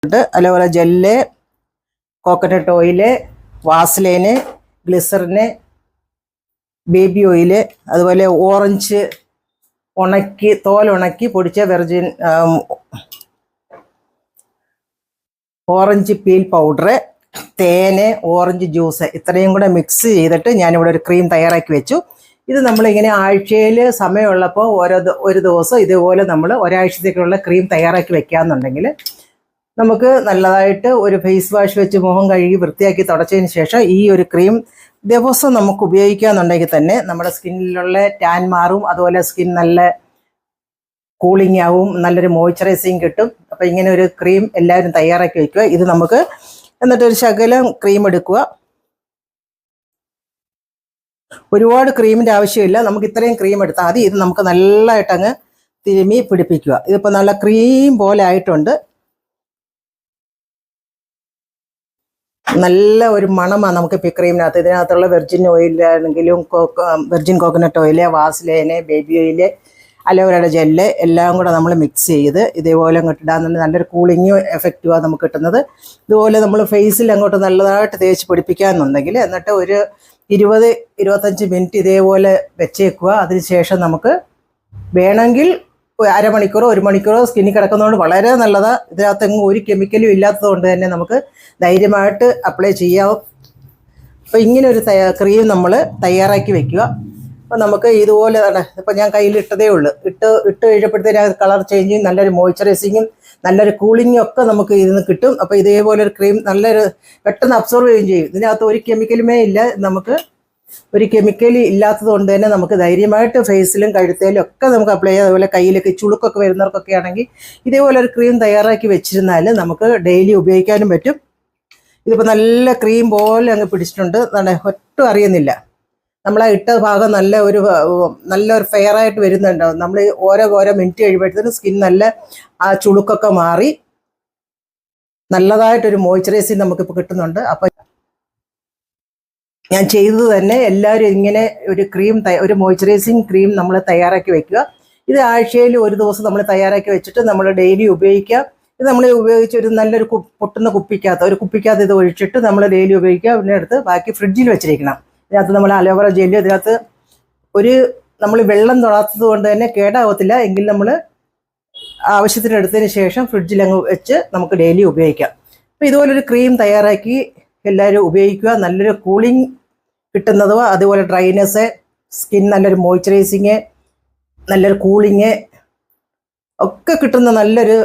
Aloe vera gel, coconut oil, വാസ്ലൈന്, ഗ്ലിസറിന്, baby oil, അതുപോലെ orange തോലുണക്കി പൊടിച്ച virgin orange peel powder, തേന്, orange juice ഇത്രയും കൂടെ മിക്സ് ചെയ്തിട്ട് ഞാനിവിടെ ഒരു ക്രീം തയ്യാറാക്കി വെച്ചു. ഇത് നമ്മളിങ്ങനെ ആഴ്ചയിൽ സമയമുള്ളപ്പോൾ ഒരു ദിവസം ഇതുപോലെ നമ്മൾ ഒരാഴ്ചത്തേക്കുള്ള ക്രീം തയ്യാറാക്കി വെക്കാമെന്നുണ്ടെങ്കിൽ നമുക്ക് നല്ലതായിട്ട് ഒരു ഫേസ് വാഷ് വെച്ച് മുഖം കഴുകി വൃത്തിയാക്കി തുടച്ചതിന് ശേഷം ഈ ഒരു ക്രീം ദിവസം നമുക്ക് ഉപയോഗിക്കാമെന്നുണ്ടെങ്കിൽ തന്നെ നമ്മുടെ സ്കിന്നിലുള്ള ടാൻ മാറും. അതുപോലെ സ്കിൻ നല്ല കൂളിംഗ് ആവും, നല്ലൊരു മോയ്സ്ചറൈസിങ് കിട്ടും. അപ്പോൾ ഇങ്ങനെ ഒരു ക്രീം എല്ലാവരും തയ്യാറാക്കി വയ്ക്കുക. ഇത് നമുക്ക് എന്നിട്ടൊരു ശകലം ക്രീം എടുക്കുക. ഒരുപാട് ക്രീമിൻ്റെ ആവശ്യമില്ല, നമുക്ക് ഇത്രയും ക്രീം എടുത്താൽ മതി. ഇത് നമുക്ക് നല്ലതായിട്ട് അങ്ങ് തിരുമ്മി പിടിപ്പിക്കുക. ഇതിപ്പോൾ നല്ല ക്രീം പോലെ ആയിട്ടുണ്ട്. നല്ല ഒരു മണമാണ് നമുക്ക് ഇപ്പോൾ ക്രീമിനകത്ത്. ഇതിനകത്തുള്ള വെർജിൻ ഓയിലാണെങ്കിലും virgin coconut oil, vaseline, baby oil, അലോവേറയുടെ ജെല്ല് എല്ലാം കൂടെ നമ്മൾ മിക്സ് ചെയ്ത് ഇതേപോലെ അങ്ങോട്ട് ഇടാൻ നല്ലൊരു കൂളിങ് എഫക്റ്റുമാണ് നമുക്ക് കിട്ടുന്നത്. ഇതുപോലെ നമ്മൾ ഫേസിൽ അങ്ങോട്ട് നല്ലതായിട്ട് തേച്ച് പിടിപ്പിക്കാമെന്നുണ്ടെങ്കിൽ എന്നിട്ട് ഒരു 20-25 മിനിറ്റ് ഇതേപോലെ വെച്ചേക്കുക. അതിനുശേഷം നമുക്ക് വേണമെങ്കിൽ അരമണിക്കൂറോ 1 മണിക്കൂറോ സ്കിന്നിൽ കിടക്കുന്നതുകൊണ്ട് വളരെ നല്ലതാണ്. ഇതിനകത്തെങ്ങും ഒരു കെമിക്കലും ഇല്ലാത്തതുകൊണ്ട് തന്നെ നമുക്ക് ധൈര്യമായിട്ട് അപ്ലൈ ചെയ്യാം. അപ്പോൾ ഇങ്ങനെ ഒരു ക്രീം നമ്മൾ തയ്യാറാക്കി വെക്കുക. അപ്പോൾ നമുക്ക് ഇതുപോലെ ഇപ്പോൾ ഞാൻ കയ്യിലിട്ടതേ ഉള്ളൂ. ഇട്ട് കഴിഞ്ഞപ്പോഴത്തേന് കളർ ചേഞ്ചും നല്ലൊരു മോയ്സ്ചറൈസിങ്ങും നല്ലൊരു കൂളിങ്ങും ഒക്കെ നമുക്ക് ഇതിന് കിട്ടും. അപ്പോൾ ഇതേപോലെ ഒരു ക്രീം നല്ലൊരു പെട്ടെന്ന് അബ്സോർവ് ചെയ്യുകയും ചെയ്യും. ഇതിനകത്ത് ഒരു കെമിക്കലുമേ ഇല്ല. നമുക്ക് ഒരു കെമിക്കൽ ഇല്ലാത്തത് കൊണ്ട് തന്നെ നമുക്ക് ധൈര്യമായിട്ട് ഫേസിലും കഴുത്തേലും ഒക്കെ നമുക്ക് അപ്ലൈ ചെയ്യാം. അതുപോലെ കയ്യിലൊക്കെ ചുളുക്കൊക്കെ വരുന്നവർക്കൊക്കെ ആണെങ്കിൽ ഇതേപോലെ ഒരു ക്രീം തയ്യാറാക്കി വെച്ചിരുന്നാൽ നമുക്ക് ഡെയിലി ഉപയോഗിക്കാനും പറ്റും. ഇതിപ്പോൾ നല്ല ക്രീം പോലെ അങ്ങ് പിടിച്ചിട്ടുണ്ട്. ഒട്ടും അറിയുന്നില്ല. നമ്മളാ ഇട്ട ഭാഗം നല്ലൊരു ഫെയറായിട്ട് വരുന്നുണ്ടാവും. നമ്മൾ ഓരോ മിനിറ്റ് കഴിയുമ്പോഴത്തേനും സ്കിൻ നല്ല ആ ചുളുക്കൊക്കെ മാറി നല്ലതായിട്ടൊരു മോയ്സ്ചറൈസിങ് നമുക്കിപ്പോൾ കിട്ടുന്നുണ്ട്. അപ്പോൾ ഞാൻ ചെയ്തത് തന്നെ എല്ലാവരും ഇങ്ങനെ ഒരു മോയ്സ്ചറൈസിങ് ക്രീം നമ്മൾ തയ്യാറാക്കി വെക്കുക. ഇത് ആഴ്ചയിൽ ഒരു ദിവസം നമ്മൾ തയ്യാറാക്കി വെച്ചിട്ട് നമ്മൾ ഡെയിലി ഉപയോഗിക്കുക. ഇത് നമ്മൾ ഉപയോഗിച്ച് ഒരു നല്ലൊരു പൊട്ടുന്ന കുപ്പിക്കകത്ത് ഇത് ഒഴിച്ചിട്ട് നമ്മൾ ഡെയിലി ഉപയോഗിക്കുക. പിന്നെ എടുത്ത് ബാക്കി ഫ്രിഡ്ജിൽ വെച്ചിരിക്കണം. ഇതിനകത്ത് നമ്മൾ അലോവേറ ജെല്ല് ഇതിനകത്ത് നമ്മൾ വെള്ളം തൊടാത്തത് കൊണ്ട് തന്നെ കേടാവത്തില്ല. എങ്കിൽ നമ്മൾ ആവശ്യത്തിന് എടുത്തതിന് ശേഷം ഫ്രിഡ്ജിൽ അങ്ങ് വെച്ച് നമുക്ക് ഡെയിലി ഉപയോഗിക്കാം. അപ്പോൾ ഇതുപോലൊരു ക്രീം തയ്യാറാക്കി എല്ലാവരും ഉപയോഗിക്കുക. നല്ലൊരു കൂളിംഗ് കിട്ടുന്നതും അതുപോലെ ഡ്രൈനെസ്, സ്കിൻ നല്ലൊരു മോയ്സ്ചറൈസിങ്, നല്ലൊരു കൂളിങ് ഒക്കെ കിട്ടുന്ന നല്ലൊരു